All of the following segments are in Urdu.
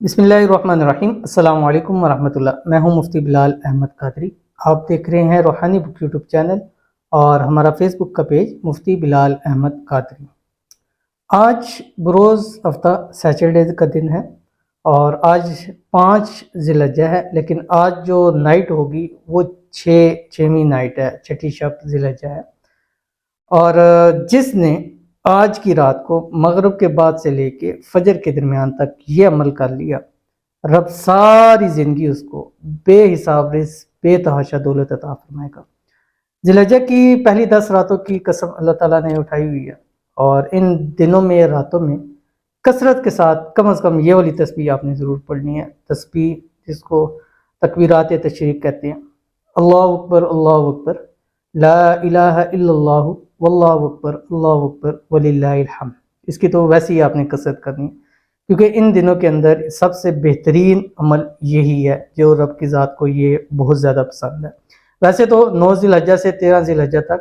بسم اللہ الرحمن الرحیم۔ السلام علیکم ورحمۃ اللہ۔ میں ہوں مفتی بلال احمد قادری۔ آپ دیکھ رہے ہیں روحانی بک یوٹیوب چینل اور ہمارا فیس بک کا پیج مفتی بلال احمد قادری۔ آج بروز ہفتہ سیچرڈے کا دن ہے اور آج 5 ذی الحجہ ہے، لیکن آج جو نائٹ ہوگی وہ چھویں نائٹ ہے، چھٹی شب ذی الحجہ ہے۔ اور جس نے آج کی رات کو مغرب کے بعد سے لے کے فجر کے درمیان تک یہ عمل کر لیا، رب ساری زندگی اس کو بے حساب رزق، بے تحاشا دولت عطا فرمائے گا۔ ذی الحجہ کی پہلی 10 راتوں کی قسم اللہ تعالیٰ نے اٹھائی ہوئی ہے، اور ان دنوں میں راتوں میں کثرت کے ساتھ کم از کم یہ والی تسبیح آپ نے ضرور پڑھنی ہے، تسبیح جس کو تکبیرات تشریق کہتے ہیں۔ اللہ اکبر اللہ اکبر، لا الہ الا اللہ واللہ اکبر اللہ اکبر وللہ الحمد۔ اس کی تو ویسے ہی آپ نے کثرت کرنی ہے، کیونکہ ان دنوں کے اندر سب سے بہترین عمل یہی ہے جو رب کی ذات کو یہ بہت زیادہ پسند ہے۔ ویسے تو 9 ذی الحجہ سے 13 ذی الحجہ تک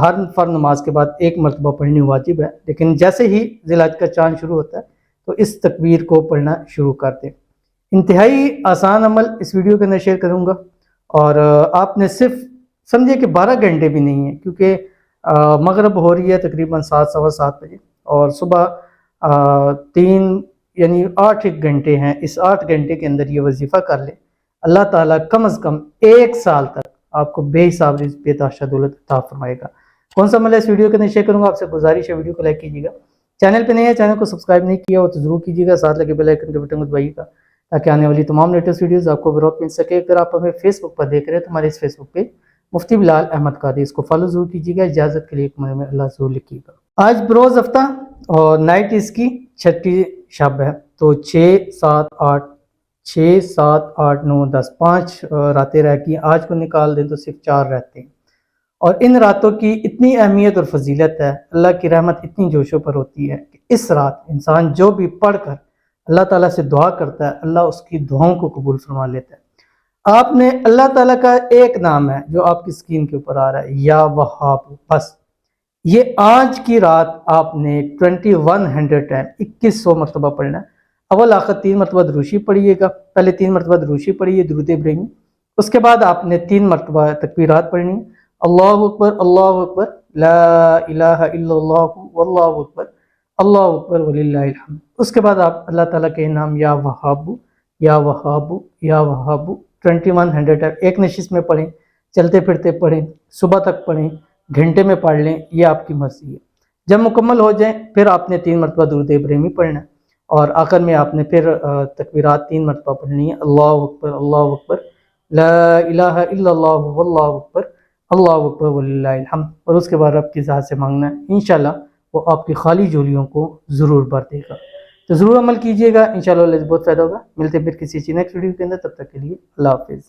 ہر فرض نماز کے بعد ایک مرتبہ پڑھنی واجب ہے، لیکن جیسے ہی ذی الحجہ کا چاند شروع ہوتا ہے تو اس تکبیر کو پڑھنا شروع کر دیں۔ انتہائی آسان عمل اس ویڈیو کے اندر شیئر کروں گا، اور آپ نے صرف سمجھے کہ 12 گھنٹے بھی نہیں ہیں، کیونکہ مغرب ہو رہی ہے تقریباً 7 سوا 7 بجے، اور صبح 3 یعنی 8 گھنٹے ہیں۔ اس 8 گھنٹے کے اندر یہ وظیفہ کر لیں، اللہ تعالیٰ کم از کم 1 سال تک آپ کو بے حساب رزق، بے تحاشا دولت عطا فرمائے گا۔ کون سا عمل ہے اس ویڈیو کے اندر شیئر کروں گا، آپ سے گزارش ہے ویڈیو کو لائک کیجیے گا، چینل پہ نہیں ہے چینل کو سبسکرائب نہیں کیا ہو تو ضرور کیجیے گا، ساتھ لگے بیل آئیکن کے بٹن کو دبائیے گا تاکہ آنے والی تمام لیٹسٹ ویڈیوز آپ کو بروقت مل سکے۔ اگر آپ ہمیں فیس بک پر دیکھ رہے ہیں تو ہمارے اس فیس بک پہ مفتی بلال احمد قادری، اس کو فالو ضرور کیجیے گا، اجازت کے لیے کمرے میں اللہ ضرور لکھیے گا۔ آج بروز ہفتہ اور نائٹ اس کی چھٹی شب ہے، تو 6 7 8 6 7 8 9 10 5 راتیں رہ گئی، آج کو نکال دیں تو صرف 4 رہتے ہیں۔ اور ان راتوں کی اتنی اہمیت اور فضیلت ہے، اللہ کی رحمت اتنی جوشوں پر ہوتی ہے کہ اس رات انسان جو بھی پڑھ کر اللہ تعالیٰ سے دعا کرتا ہے، اللہ اس کی دعاؤں کو قبول فرما لیتا ہے۔ آپ نے اللہ تعالیٰ کا ایک نام ہے جو آپ کی اسکرین کے اوپر آ رہا ہے، یا وہاب، بس یہ آج کی رات آپ نے 2100 ٹائم 2100 مرتبہ پڑھنا ہے۔ اول آخر 3 مرتبہ دروشی پڑھیے گا، پہلے 3 مرتبہ دروشی پڑھیے، درود ابراہیمی، اس کے بعد آپ نے 3 مرتبہ تکبیرات پڑھنی ہے، اللہ اکبر لا الہ الا اللہ واللہ اکبر اللہ اکبر وللہ الحمد۔ اس کے بعد آپ اللہ تعالیٰ کے نام یا وہاب یا وہاب یا وہاب 2100 ٹائم ایک نشست میں پڑھیں، چلتے پھرتے پڑھیں، صبح تک پڑھیں، گھنٹے میں پڑھ لیں، یہ آپ کی مرضی ہے۔ جب مکمل ہو جائیں پھر آپ نے 3 مرتبہ درود ابراہیمی پڑھنا ہے، اور آخر میں آپ نے پھر تکبیرات 3 مرتبہ پڑھنی ہے، اللہ اکبر لا الہ الا اللہ واللہ اکبر اللہ اکبر وللہ الحمد، اور اس کے بعد رب کی ذات سے مانگنا ہے، انشاءاللہ وہ آپ کی خالی جھولیوں کو ضرور بھر دے گا۔ تو ضرور عمل کیجیے گا، انشاءاللہ بہت فائدہ ہوگا۔ ملتے پھر کسی نیکسٹ ویڈیو کے اندر، تب تک کے لیے اللہ حافظ۔